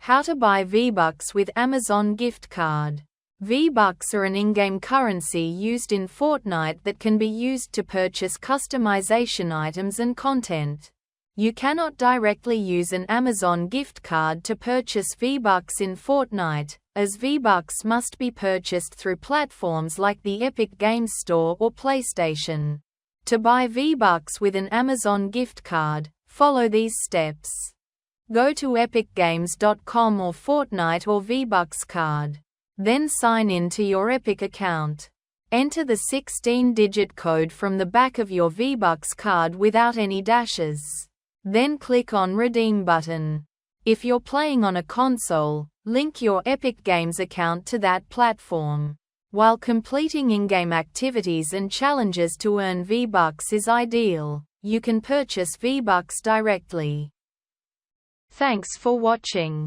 How to buy V-Bucks with Amazon gift card. V-Bucks are an in-game currency used in Fortnite that can be used to purchase customization items and content. You cannot directly use an Amazon gift card to purchase V-Bucks in Fortnite, as V-Bucks must be purchased through platforms like the Epic Games Store or PlayStation. To buy V-Bucks with an Amazon gift card, follow these steps. Go to epicgames.com or Fortnite or V-Bucks card. Then sign in to your Epic account. Enter the 16-digit code from the back of your V-Bucks card without any dashes. Then click on Redeem button. If you're playing on a console, link your Epic Games account to that platform. While completing in-game activities and challenges to earn V-Bucks is ideal, you can purchase V-Bucks directly. Thanks for watching.